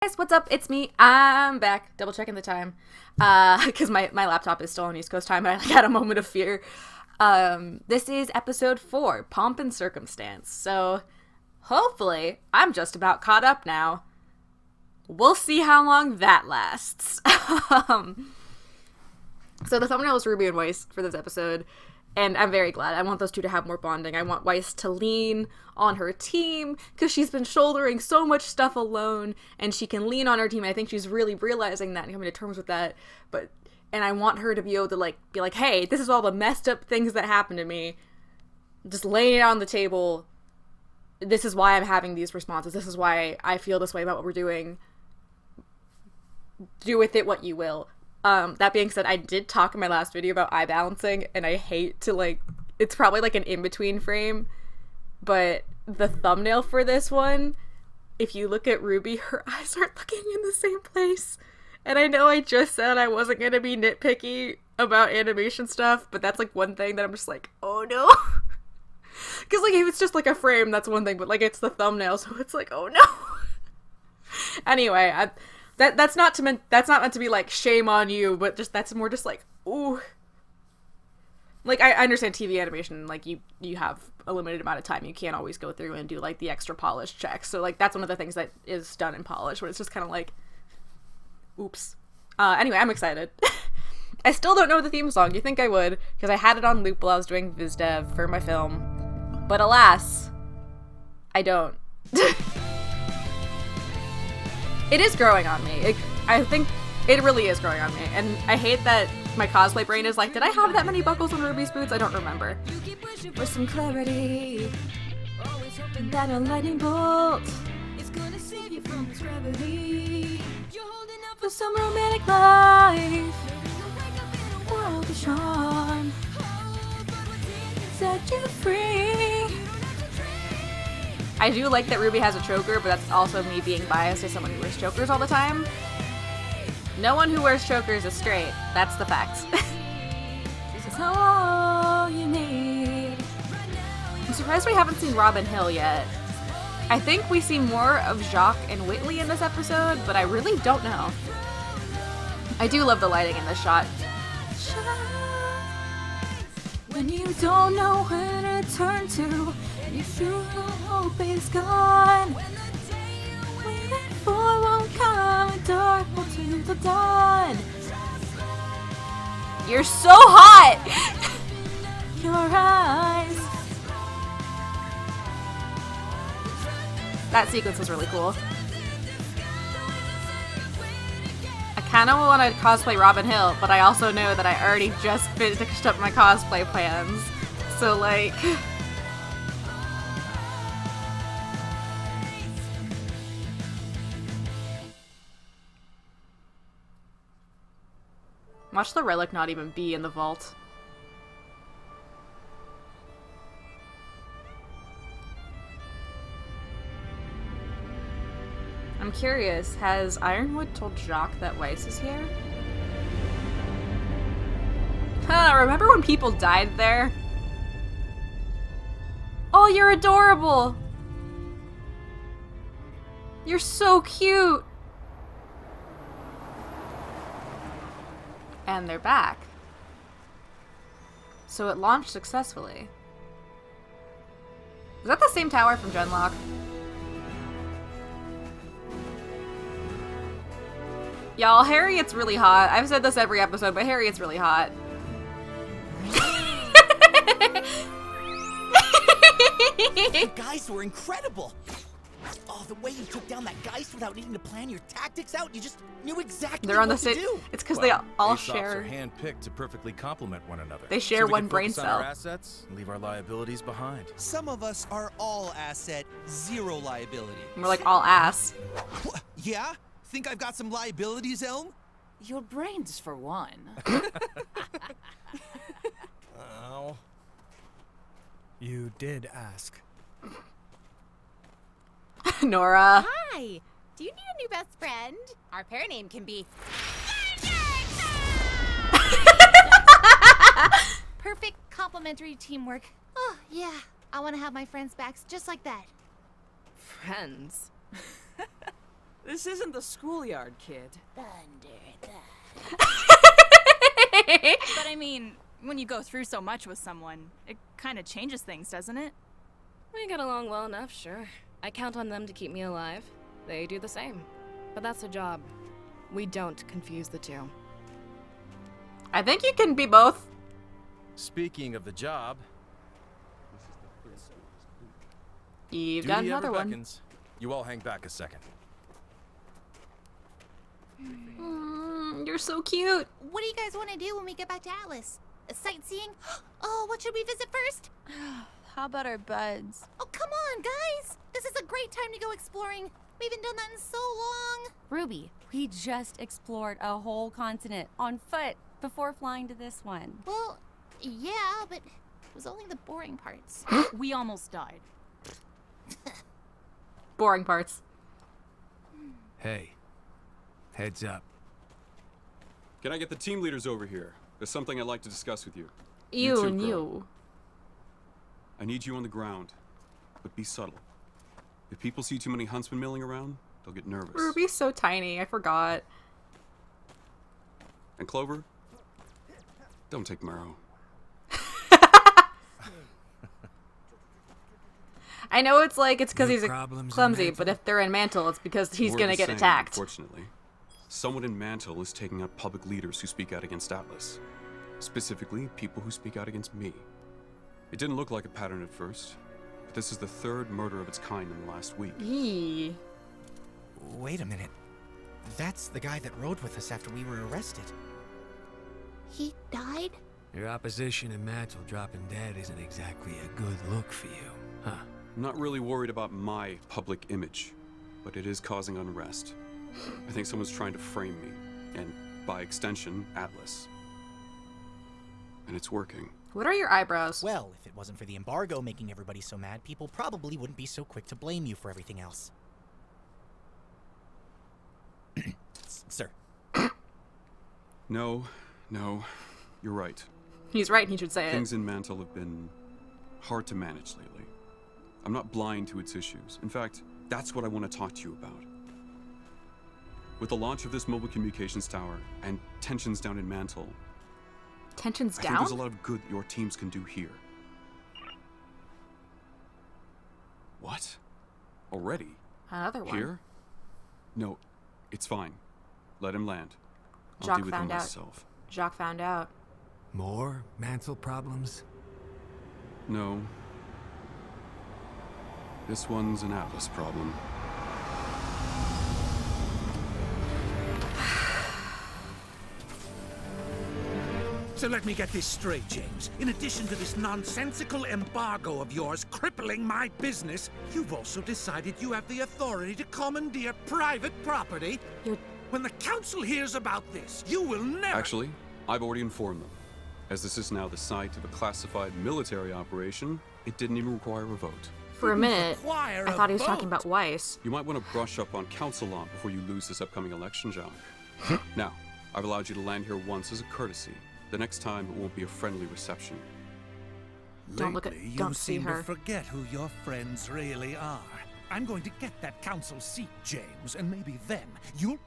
Guys, what's up? It's me. I'm back. Double checking the time. Because my laptop is still on East Coast time and I had a moment of fear. This is episode 4, Pomp and Circumstance. So, hopefully, I'm just about caught up now. We'll see how long that lasts. So the thumbnail is Ruby and Weiss for this episode. And I'm very glad. I want those two to have more bonding. I want Weiss to lean on her team because she's been shouldering so much stuff alone and she can lean on her team. I think she's really realizing that and coming to terms with that. And I want her to be able to be like, hey, this is all the messed up things that happened to me. Just laying it on the table. This is why I'm having these responses. This is why I feel this way about what we're doing. Do with it what you will. That being said, I did talk in my last video about eye balancing, and I hate to, it's probably, an in-between frame, but the thumbnail for this one, if you look at Ruby, her eyes aren't looking in the same place, and I know I just said I wasn't going to be nitpicky about animation stuff, but that's, one thing that I'm just oh no, because, if it's just, a frame, that's one thing, but, it's the thumbnail, so it's oh no. Anyway, That's not meant to be shame on you, but that's more ooh. I understand TV animation, you have a limited amount of time. You can't always go through and do the extra polish checks. So that's one of the things that is done in polish, where it's just kind of oops. Anyway, I'm excited. I still don't know the theme song. You think I would, because I had it on loop while I was doing Viz Dev for my film. But alas, I don't. It is growing on me. I think it really is growing on me. And I hate that my cosplay brain is did I have that many buckles on Ruby's boots? I don't remember. For some clarity, that a lightning bolt is gonna save you from this gravity. You're holding out for some romantic life. World to shine. Set you free. I do like that Ruby has a choker, but that's also me being biased as someone who wears chokers all the time. No one who wears chokers is straight. That's the fact. This is all you need. I'm surprised we haven't seen Robin Hill yet. I think we see more of Jacques and Whitley in this episode, but I really don't know. I do love the lighting in this shot. When you don't know where to turn to, you feel hope is gone. Waiting for won't come, dark will turn to dawn. You're so hot! Your eyes. That sequence was really cool. I kind of want to cosplay Robin Hill, but I also know that I already just finished up my cosplay plans. So, watch the relic not even be in the vault. I'm curious, has Ironwood told Jacques that Weiss is here? Remember when people died there? Oh, you're adorable! You're so cute! And they're back. So it launched successfully. Is that the same tower from Genlock? Y'all, Harriet's really hot. I've said this every episode, but Harriet's really hot. The guys were incredible! Oh, the way you took down that Geist without needing to plan your tactics out, you just knew exactly They're on what the to do. It's because they all Aesop's share. are handpicked to perfectly complement one another. They share so we one can brain focus on our cell. assets and leave our liabilities behind. Some of us are all asset, zero liability. We're all ass. Yeah? Think I've got some liabilities, Elm? Your brains, for one. Oh. You did ask. Nora. Hi! Do you need a new best friend? Our pair name can be... Perfect complementary teamwork. Oh, yeah. I want to have my friends' backs just like that. Friends. This isn't the schoolyard, kid. But I mean, when you go through so much with someone, it kind of changes things, doesn't it? We get along well enough, sure. I count on them to keep me alive. They do the same. But that's a job. We don't confuse the two. I think you can be both. Speaking of the job, You've got duty ever another one. beckons. You all hang back a second. You're so cute. What do you guys want to do when we get back to Atlas? Sightseeing? Oh, what should we visit first? How about our buds? Oh, come on, guys! This is a great time to go exploring. We haven't done that in so long. Ruby, we just explored a whole continent on foot before flying to this one. Well, yeah, but it was only the boring parts. We almost died. Boring parts. Hey, heads up. Can I get the team leaders over here? There's something I'd like to discuss with you. You too, and girl. you. I need you on the ground, but be subtle. If people see too many huntsmen milling around, they'll get nervous. Ruby's so tiny. I forgot. And Clover, don't take Marrow. I know it's like it's because No he's problems in clumsy, Mantle? but if they're in Mantle, it's because he's More gonna of the get same, attacked. Unfortunately, someone in Mantle is taking out public leaders who speak out against Atlas. Specifically, people who speak out against me. It didn't look like a pattern at first, but this is the third murder of its kind in the last week. Yee. Wait a minute. That's the guy that rode with us after we were arrested. He died? Your opposition in Mantle dropping dead isn't exactly a good look for you, huh? I'm not really worried about my public image, but it is causing unrest. I think someone's trying to frame me, and by extension, Atlas. And it's working. What are your eyebrows? Well, if it wasn't for the embargo making everybody so mad, people probably wouldn't be so quick to blame you for everything else. Sir. No, you're right. He's right. He should say Things it. in Mantle have been hard to manage lately. I'm not blind to its issues. In fact, that's what I want to talk to you about. With the launch of this mobile communications tower and tensions down in Mantle, Tensions I think down. there's a lot of good your teams can do here. What? Already? Another one. Here? No, it's fine. Let him land. I'll Jacques deal with him found out. myself. Jacques found out. More Mantle problems? No. This one's an Atlas problem. So let me get this straight, James. In addition to this nonsensical embargo of yours crippling my business, you've also decided you have the authority to commandeer private property? When the council hears about this, you will never— Actually, I've already informed them. As this is now the site of a classified military operation, it didn't even require a vote. For a minute, require I a thought he was vote. talking about Weiss. You might want to brush up on council law before you lose this upcoming election, Jacques. Now, I've allowed you to land here once as a courtesy. The next time, it won't be a friendly reception. Don't look at- Lately, don't you see seem her. to forget who your friends really are. I'm going to get that council seat, James, and maybe then you'll—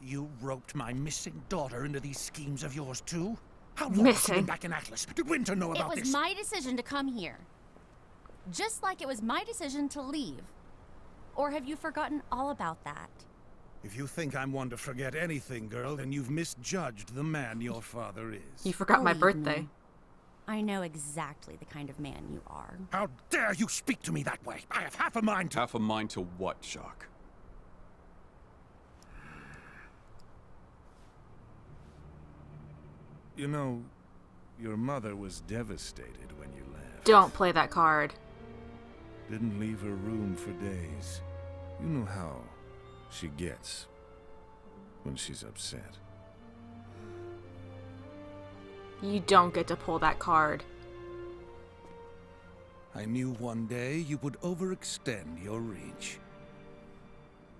You roped my missing daughter into these schemes of yours, too? How long has she been back in Atlas? Did Winter know about It was this? my decision to come here. Just like it was my decision to leave. Or have you forgotten all about that? If you think I'm one to forget anything, girl, then you've misjudged the man your father is. You forgot my Believe birthday. me, I know exactly the kind of man you are. How dare you speak to me that way? I have half a mind to— Half a mind to what, Jacques? You know, your mother was devastated when you left. Don't play that card. Didn't leave her room for days. You know how she gets when she's upset. You don't get to pull that card. I knew one day you would overextend your reach.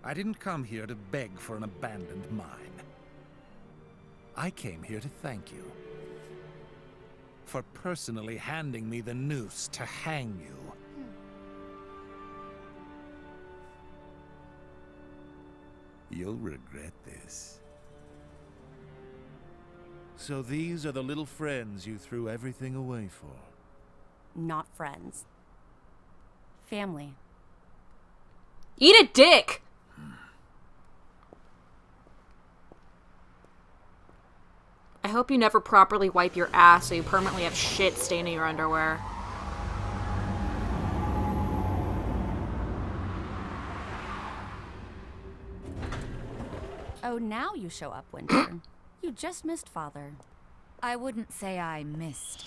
I didn't come here to beg for an abandoned mine. I came here to thank you for personally handing me the noose to hang you You'll regret this. So these are the little friends you threw everything away for? Not friends. Family. Eat a dick! I hope you never properly wipe your ass so you permanently have shit staining your underwear. Oh, now you show up, Winter. You just missed Father. I wouldn't say I missed.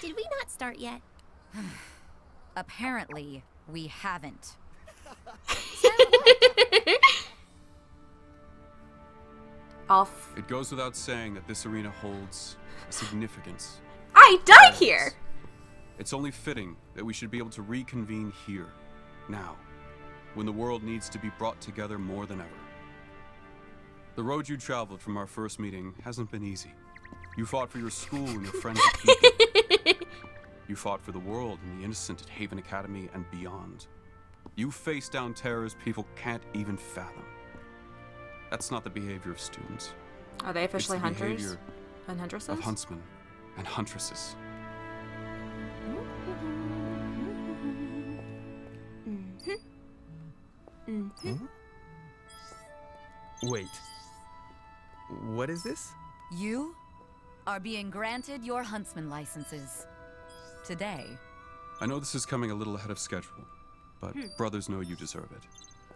Did we not start yet? Apparently, we haven't. Off. It goes without saying that this arena holds a significance. I died here! It's only fitting that we should be able to reconvene here, now, when the world needs to be brought together more than ever. The road you traveled from our first meeting hasn't been easy. You fought for your school and your friends at Beacon. You fought for the world and the innocent at Haven Academy and beyond. You faced down terrors people can't even fathom. That's not the behavior of students. Are they officially It's the hunters behavior and huntresses? of huntsmen and huntresses. Wait. What is this? You are being granted your huntsman licenses. Today. I know this is coming a little ahead of schedule, but brothers know you deserve it.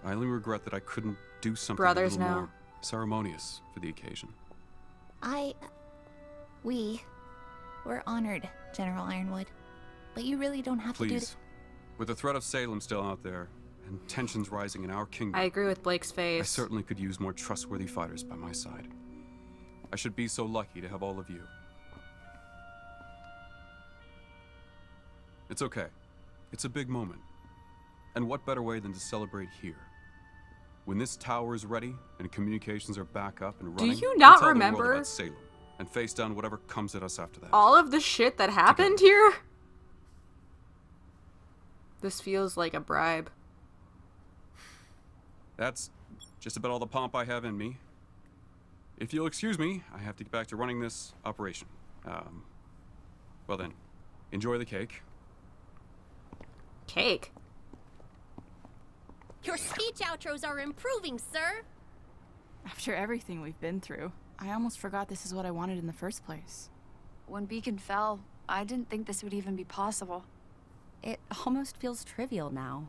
I only regret that I couldn't do something a little more ceremonious for the occasion. We're honored, General Ironwood. But you really don't have to do Please, with the threat of Salem still out there, and tensions rising in our kingdom, I agree with Blake's face. I certainly could use more trustworthy fighters by my side. I should be so lucky to have all of you. It's okay. It's a big moment. And what better way than to celebrate here? When this tower is ready and communications are back up and running, Do you we'll not tell the world remember about Salem and face down whatever comes at us after that. all of the shit that happened here? This feels like a bribe. That's just about all the pomp I have in me. If you'll excuse me, I have to get back to running this operation. Well then, enjoy the cake. Cake? Your speech outros are improving, sir. After everything we've been through, I almost forgot this is what I wanted in the first place. When Beacon fell, I didn't think this would even be possible. It almost feels trivial now.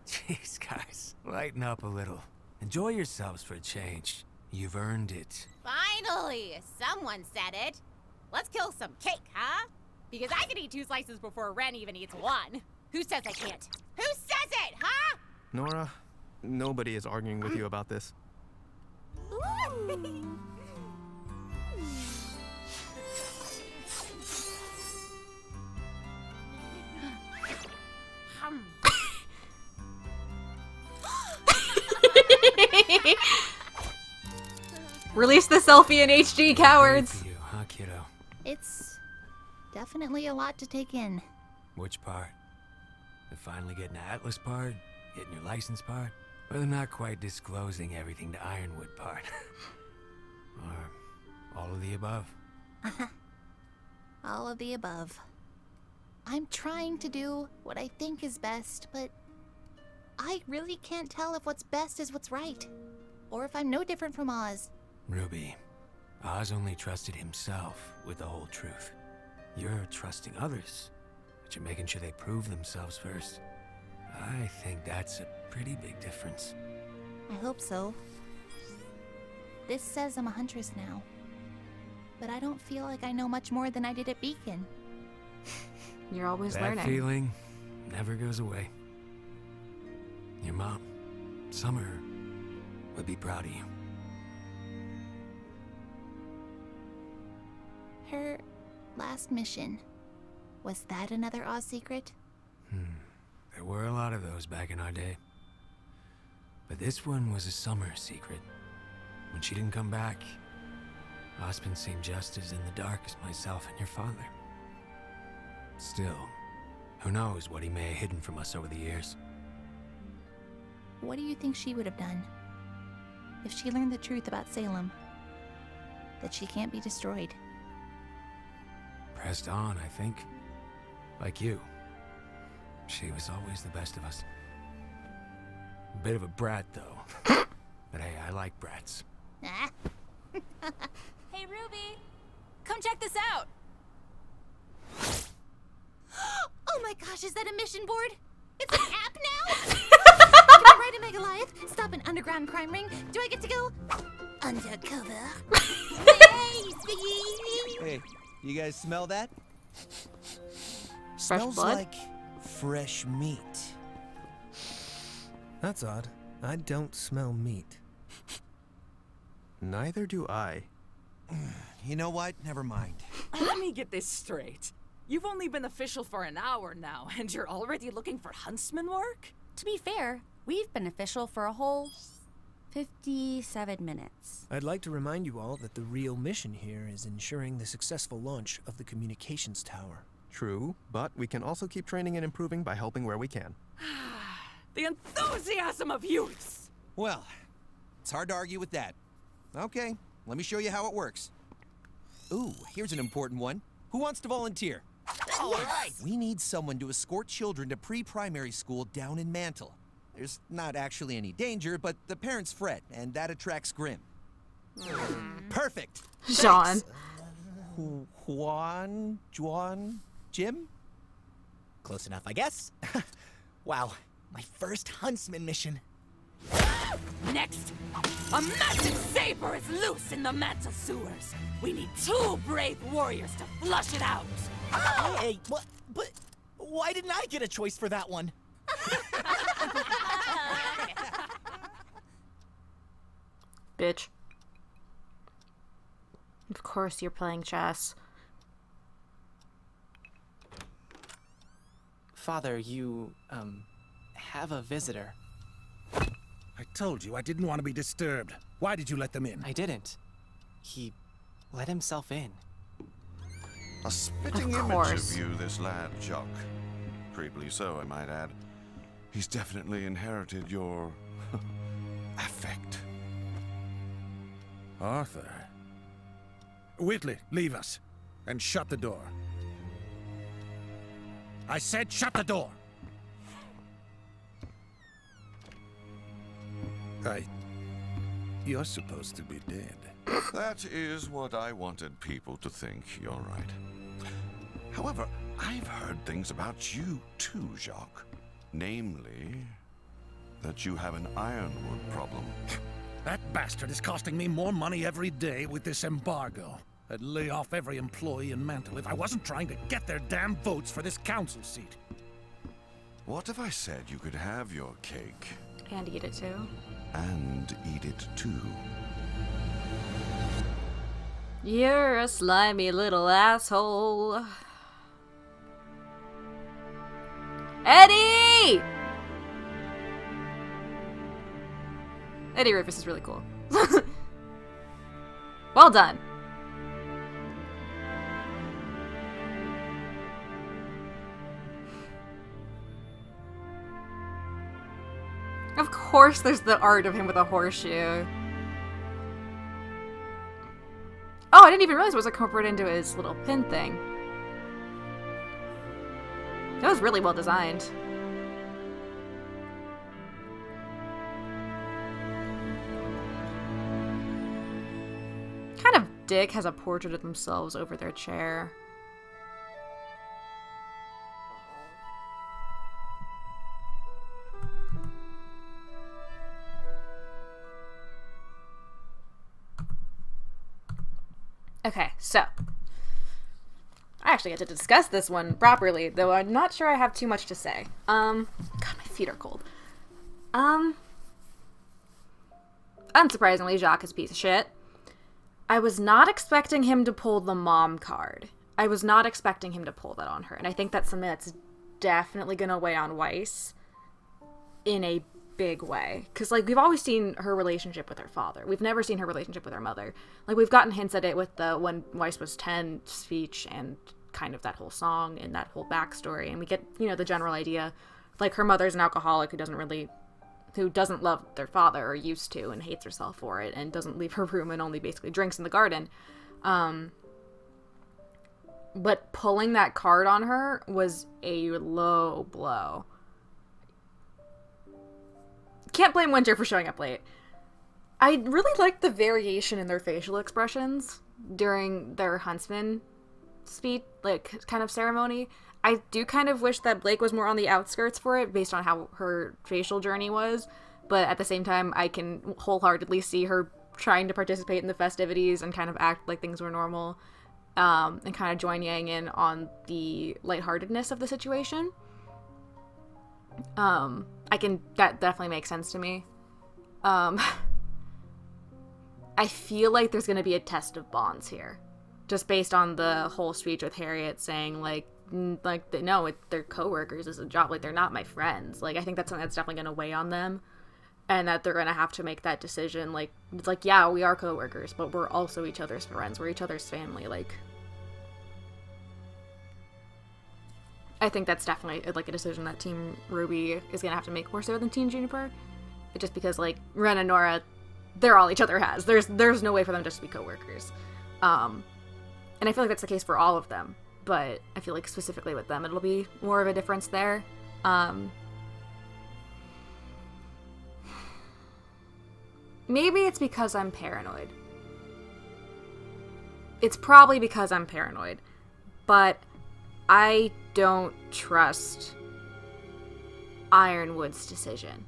Jeez, guys, lighten up a little. Enjoy yourselves for a change. You've earned it. Finally, someone said it. Let's kill some cake, huh? Because I can eat 2 slices before Ren even eats 1. Who says I can't? Who says it, huh? Nora, nobody is arguing with you about this. Release the selfie in HD, cowards! Great for you, huh, kiddo? It's definitely a lot to take in. Which part? The finally getting the Atlas part? Getting your license part? Or the not quite disclosing everything to Ironwood part? Or all of the above? All of the above. I'm trying to do what I think is best, but I really can't tell if what's best is what's right. Or if I'm no different from Oz. Ruby, Oz only trusted himself with the whole truth. You're trusting others, but you're making sure they prove themselves first. I think that's a pretty big difference. I hope so. This says I'm a huntress now. But I don't feel like I know much more than I did at Beacon. You're always that learning. feeling never goes away. Your mom, Summer, would be proud of you. Her last mission. Was that another Oz secret? There were a lot of those back in our day. But this one was a Summer secret. When she didn't come back, Osmond seemed just as in the dark as myself and your father. Still, Who knows what he may have hidden from us over the years. What do you think she would have done if she learned the truth about Salem? That she can't be destroyed. Pressed on, I think. Like you. She was always the best of us. A bit of a brat, though. But hey, I like brats. Ah. Hey, Ruby! Come check this out! Oh my gosh, is that a mission board? It's an app now? Can I ride a Megaliath? Stop an underground crime ring? Do I get to go undercover? Hey, you guys smell that? Fresh Smells blood? like fresh meat. That's odd. I don't smell meat. Neither do I. You know what? Never mind. Let me get this straight. You've only been official for an hour now, and you're already looking for huntsman work? To be fair, we've been official for a whole 57 minutes. I'd like to remind you all that the real mission here is ensuring the successful launch of the communications tower. True, but we can also keep training and improving by helping where we can. The enthusiasm of youths! Well, it's hard to argue with that. Okay, let me show you how it works. Ooh, here's an important one. Who wants to volunteer? All right. We need someone to escort children to pre-primary school down in Mantle. There's not actually any danger, but the parents fret, and that attracts Grim. Perfect. Sean. Juan, Jim? Close enough, I guess. Wow, my first huntsman mission. Next, a massive saber is loose in the Mantle sewers. We need 2 brave warriors to flush it out. Hey, what? But why didn't I get a choice for that one? Bitch. Of course you're playing chess. Father, you, have a visitor. I told you I didn't want to be disturbed. Why did you let them in? I didn't. He let himself in. A spitting image of you, this lad, Jacques. Creepily so, I might add. He's definitely inherited your affect. Arthur. Whitley, leave us. And shut the door. I said shut the door! You're supposed to be dead. That is what I wanted people to think, you're right. However, I've heard things about you too, Jacques. Namely, that you have an Ironwood problem. That bastard is costing me more money every day with this embargo. I'd lay off every employee in Mantle if I wasn't trying to get their damn votes for this council seat. What if I said you could have your cake? And eat it too. And eat it too. You're a slimy little asshole. Eddie! Eddie Rufus is really cool. Well done. Of course there's the art of him with a horseshoe. Oh, I didn't even realize it was incorporated into his little pin thing. That was really well designed. Kind of dick has a portrait of themselves over their chair. Okay, so I actually get to discuss this one properly, though I'm not sure I have too much to say. God, my feet are cold. Unsurprisingly, Jacques is a piece of shit. I was not expecting him to pull the mom card. I was not expecting him to pull that on her, and I think that's something that's definitely gonna weigh on Weiss in a big way. Because, like, we've always seen her relationship with her father. We've never seen her relationship with her mother. Like, we've gotten hints at it with the when Weiss was 10 speech and kind of that whole song and that whole backstory, and we get, you know, the general idea. Like, her mother's an alcoholic who doesn't love their father, or used to, and hates herself for it, and doesn't leave her room and only basically drinks in the garden. But pulling that card on her was a low blow. Can't blame Winter for showing up late. I really liked the variation in their facial expressions during their huntsman speech, like, kind of ceremony. I do kind of wish that Blake was more on the outskirts for it, based on how her facial journey was, but at the same time, I can wholeheartedly see her trying to participate in the festivities and kind of act like things were normal, and kind of join Yang in on the lightheartedness of the situation. That definitely makes sense to me. I feel like there's going to be a test of bonds here, just based on the whole speech with Harriet saying, no, they're coworkers, it's a job, like, they're not my friends. Like, I think that's something that's definitely going to weigh on them, and that they're going to have to make that decision. Like, it's like, yeah, we are coworkers, but we're also each other's friends, we're each other's family. Like, I think that's definitely, like, a decision that Team RWBY is going to have to make more so than Team Juniper, just because, like, Ren and Nora, they're all each other has. There's no way for them just to be coworkers. And I feel like that's the case for all of them, but I feel like specifically with them, it'll be more of a difference there. Maybe it's because I'm paranoid. It's probably because I'm paranoid, but I don't trust Ironwood's decision.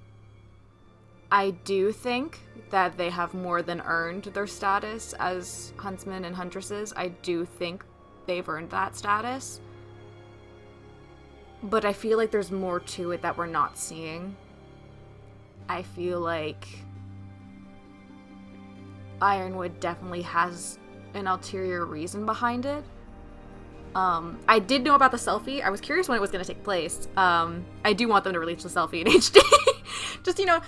I do think that they have more than earned their status as huntsmen and huntresses. I do think they've earned that status. But I feel like there's more to it that we're not seeing. I feel like Ironwood definitely has an ulterior reason behind it. I did know about the selfie. I was curious when it was going to take place. I do want them to release the selfie in HD. Just, you know,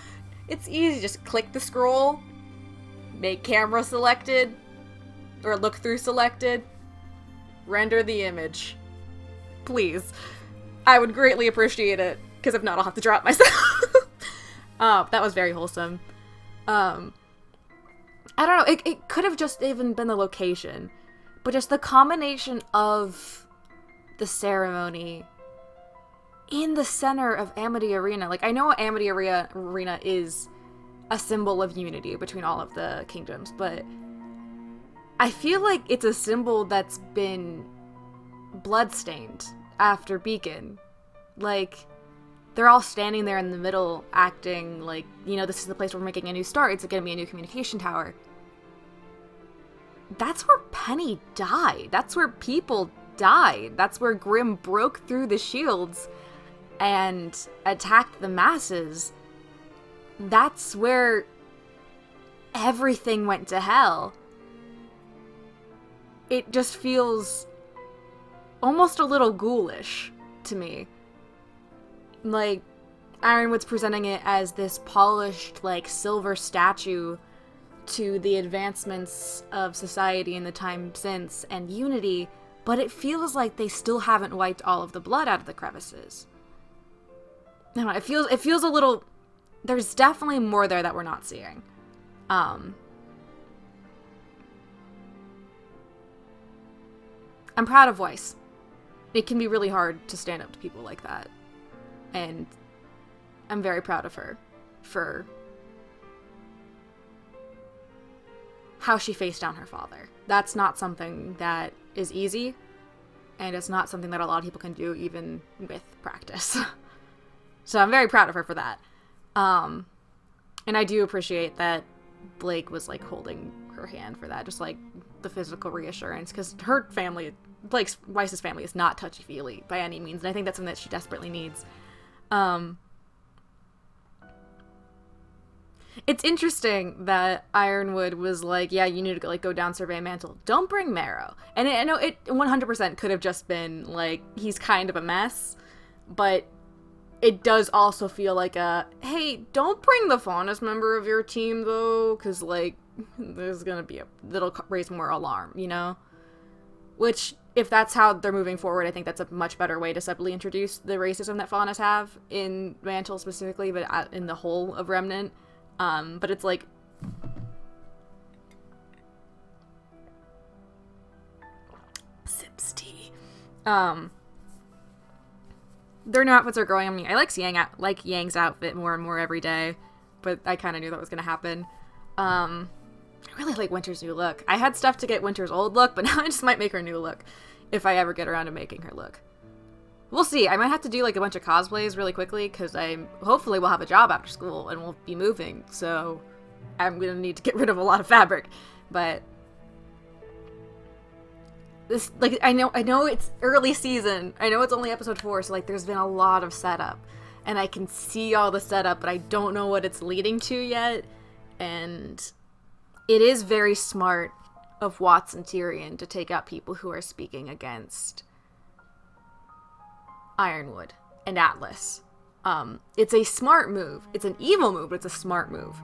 it's easy. Just click the scroll, make camera selected, or look through selected, render the image. Please. I would greatly appreciate it, because if not, I'll have to drop myself. That was very wholesome. I don't know, it could have just even been the location, but just the combination of the ceremony in the center of Amity Arena. Like, I know Amity Arena is a symbol of unity between all of the kingdoms, but I feel like it's a symbol that's been bloodstained after Beacon. Like, they're all standing there in the middle acting like, you know, this is the place where we're making a new start, it's gonna be a new communication tower. That's where Penny died. That's where people died. That's where Grimm broke through the shields and attacked the masses. That's where everything went to hell. It just feels almost a little ghoulish to me. Like, Ironwood's presenting it as this polished, like, silver statue to the advancements of society in the time since and unity, but it feels like they still haven't wiped all of the blood out of the crevices. I don't know, it feels a little... There's definitely more there that we're not seeing. I'm proud of Weiss. It can be really hard to stand up to people like that. And I'm very proud of her for how she faced down her father. That's not something that is easy, and it's not something that a lot of people can do even with practice. So I'm very proud of her for that. And I do appreciate that Blake was, like, holding her hand for that, just, like, the physical reassurance, because her family, Weiss's family, is not touchy-feely by any means, and I think that's something that she desperately needs. It's interesting that Ironwood was like, yeah, you need to, like, go down survey Mantle. Don't bring Marrow. And I know it 100% could have just been, like, he's kind of a mess, but it does also feel like a, hey, don't bring the Faunus member of your team, though, because, like, there's gonna be that'll raise more alarm, you know? Which, if that's how they're moving forward, I think that's a much better way to subtly introduce the racism that Faunus have in Mantle specifically, but in the whole of Remnant. But it's like... Sips tea. Their new outfits are growing on me. I like seeing Yang's outfit more and more every day, but I kind of knew that was going to happen. I really like Winter's new look. I had stuff to get Winter's old look, but now I just might make her new look if I ever get around to making her look. We'll see. I might have to do like a bunch of cosplays really quickly because hopefully we'll have a job after school and we'll be moving, so I'm going to need to get rid of a lot of fabric. But this, like, I know it's early season. I know it's only episode 4, so like there's been a lot of setup. And I can see all the setup, but I don't know what it's leading to yet. And it is very smart of Watts and Tyrion to take out people who are speaking against Ironwood and Atlas. It's a smart move. It's an evil move, but it's a smart move.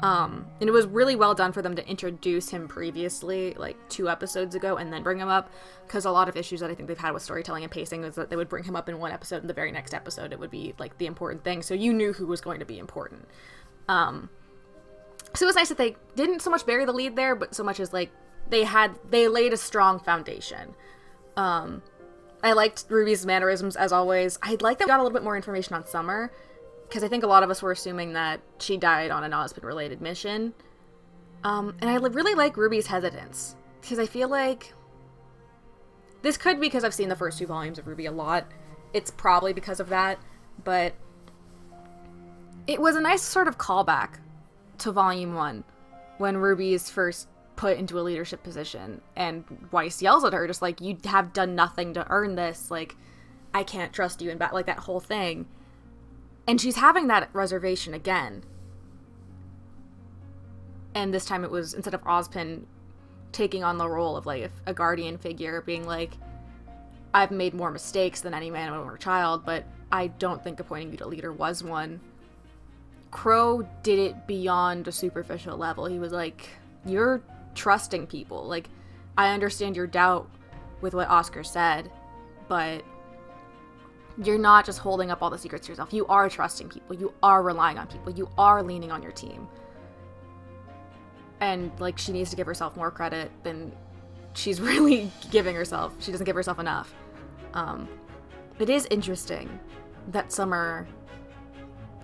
And it was really well done for them to introduce him previously, like 2 episodes ago, and then bring him up, because a lot of issues that I think they've had with storytelling and pacing is that they would bring him up in one episode, and the very next episode it would be like the important thing, so you knew who was going to be important. So it was nice that they didn't so much bury the lead there, but so much as like they laid a strong foundation. I liked Ruby's mannerisms as always. I like that we got a little bit more information on Summer, because I think a lot of us were assuming that she died on an Ozpin-related mission. And I really like Ruby's hesitance, because I feel like this could be because I've seen the first 2 volumes of RWBY a lot. It's probably because of that, but it was a nice sort of callback to Volume 1, when Ruby is first put into a leadership position, and Weiss yells at her, just like, you have done nothing to earn this, like, I can't trust you, and like that whole thing. And she's having that reservation again. And this time it was, instead of Ozpin taking on the role of like a guardian figure, being like, I've made more mistakes than any man, woman, or child, but I don't think appointing you to leader was one. Crow did it beyond a superficial level. He was like, you're trusting people. Like, I understand your doubt with what Oscar said, but you're not just holding up all the secrets to yourself. You are trusting people. You are relying on people. You are leaning on your team. And, like, she needs to give herself more credit than she's really giving herself. She doesn't give herself enough. It is interesting that Summer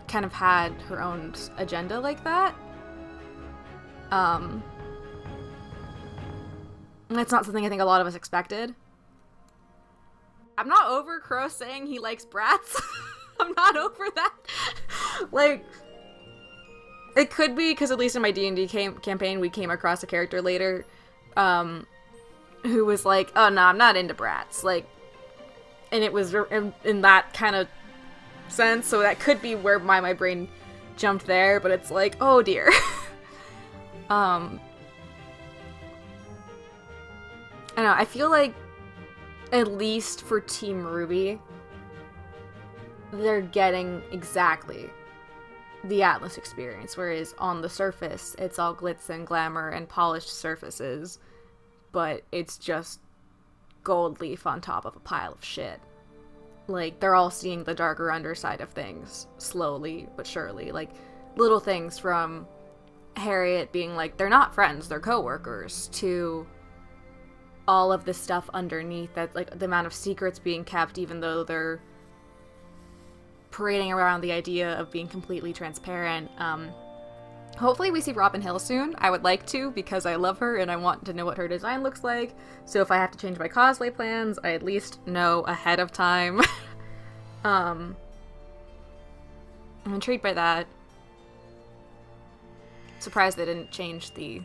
kind of had her own agenda like that. That's not something I think a lot of us expected. I'm not over Crow saying he likes brats. I'm not over that. Like, it could be because at least in my D&D campaign we came across a character later who was like, oh no, I'm not into brats. Like, and it was in that kind of sense, so that could be where my brain jumped there, but it's like, oh dear. I don't know, I feel like at least for Team RWBY, they're getting exactly the Atlas experience, whereas on the surface, it's all glitz and glamour and polished surfaces, but it's just gold leaf on top of a pile of shit. Like, they're all seeing the darker underside of things, slowly but surely. Like, little things from Harriet being like, they're not friends, they're co-workers, to all of the stuff underneath that, like, the amount of secrets being kept, even though they're parading around the idea of being completely transparent. Hopefully we see Robin Hill soon. I would like to, because I love her and I want to know what her design looks like. So if I have to change my cosplay plans, I at least know ahead of time. I'm intrigued by that. Surprised they didn't change the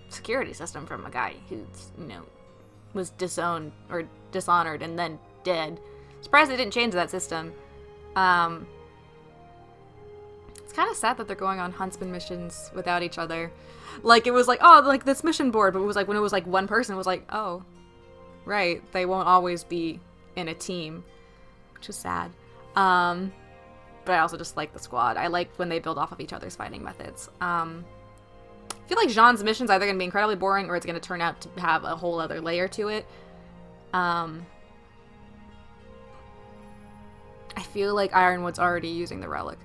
security system from a guy who's, you know, was disowned or dishonored and then dead. Surprised they didn't change that system. It's kind of sad that they're going on huntsman missions without each other. Like, it was like, oh, like this mission board, but it was like, when it was like one person, it was like, oh, right, they won't always be in a team, which is sad. But I also just like the squad. I like when they build off of each other's fighting methods. I feel like Jean's mission's either going to be incredibly boring or it's going to turn out to have a whole other layer to it. I feel like Ironwood's already using the relic.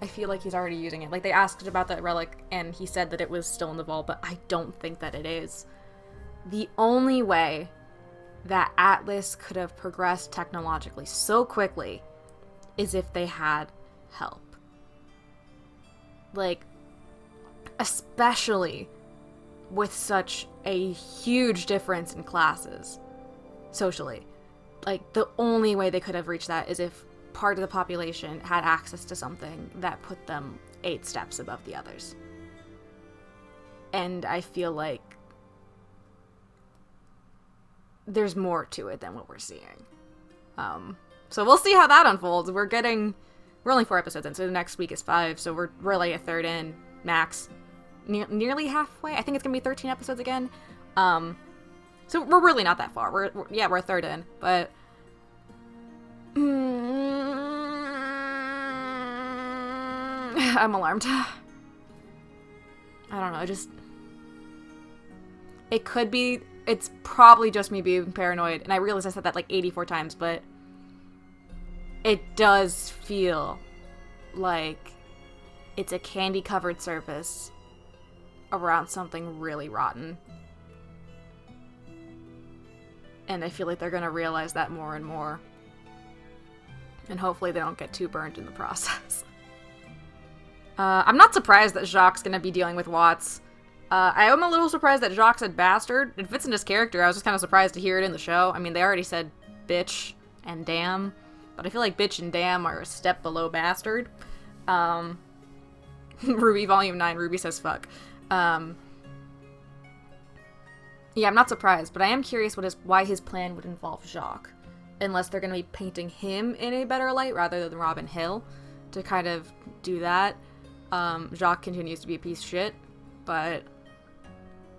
I feel like he's already using it. Like, they asked about that relic, and he said that it was still in the vault, but I don't think that it is. The only way that Atlas could have progressed technologically so quickly is if they had help. Like, especially with such a huge difference in classes socially. Like, the only way they could have reached that is if part of the population had access to something that put them 8 steps above the others. And I feel like there's more to it than what we're seeing. So we'll see how that unfolds. We're only 4 episodes in, so the next week is 5, so we're really a third in, max. Nearly halfway. I think it's gonna be 13 episodes again. So we're really not that far. We're a third in, but I'm alarmed. I don't know, it's probably just me being paranoid, and I realize I said that like 84 times, but it does feel like it's a candy-covered surface around something really rotten. And I feel like they're gonna realize that more and more. And hopefully they don't get too burned in the process. I'm not surprised that Jacques' gonna be dealing with Watts. I am a little surprised that Jacques said bastard. It fits in his character. I was just kind of surprised to hear it in the show. I mean, they already said bitch and damn, but I feel like bitch and damn are a step below bastard. RWBY Volume 9, RWBY says fuck. Yeah, I'm not surprised, but I am curious why his plan would involve Jacques. Unless they're going to be painting him in a better light rather than Robin Hill to kind of do that. Jacques continues to be a piece of shit, but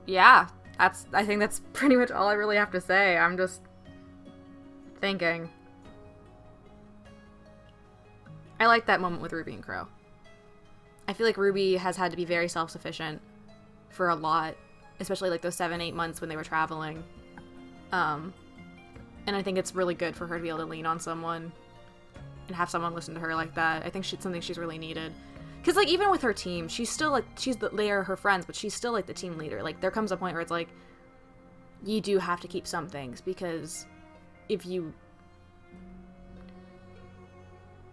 yeah, I think that's pretty much all I really have to say. I'm just thinking. I like that moment with Ruby and Crow. I feel like Ruby has had to be very self-sufficient for a lot, especially like those 7-8 months when they were traveling. And I think it's really good for her to be able to lean on someone and have someone listen to her like that. I think it's something she's really needed. Because, like, even with her team, she's still, like, they are her friends, but she's still, like, the team leader. Like, there comes a point where it's, like, you do have to keep some things, because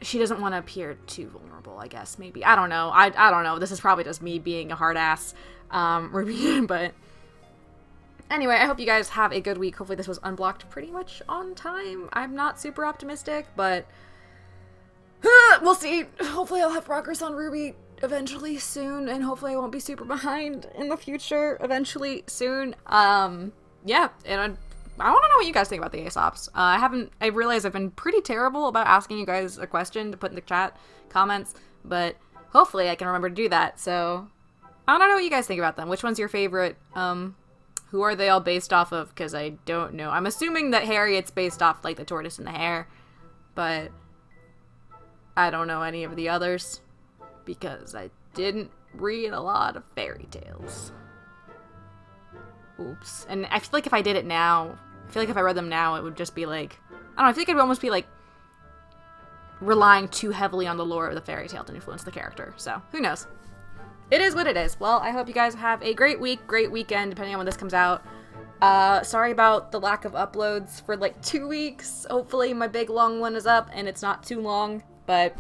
she doesn't want to appear too vulnerable, I guess, maybe. I don't know. I don't know. This is probably just me being a hard ass, Ruby, but anyway, I hope you guys have a good week. Hopefully this was unblocked pretty much on time. I'm not super optimistic, but we'll see. Hopefully I'll have progress on RWBY eventually soon, and hopefully I won't be super behind in the future eventually soon. Yeah, and I want to know what you guys think about the Aesops. I realize I've been pretty terrible about asking you guys a question to put in the chat comments, but hopefully I can remember to do that. So I want to know what you guys think about them. Which one's your favorite? Who are they all based off of? Because I don't know. I'm assuming that Harriet's based off, like, the tortoise and the hare, but I don't know any of the others because I didn't read a lot of fairy tales. Oops. And I feel like if I did it now, I feel like if I read them now, it would just be like, I don't know, I feel like it would almost be like relying too heavily on the lore of the fairy tale to influence the character. So, who knows? It is what it is. Well, I hope you guys have a great week, great weekend, depending on when this comes out. Sorry about the lack of uploads for like 2 weeks. Hopefully my big long one is up and it's not too long, but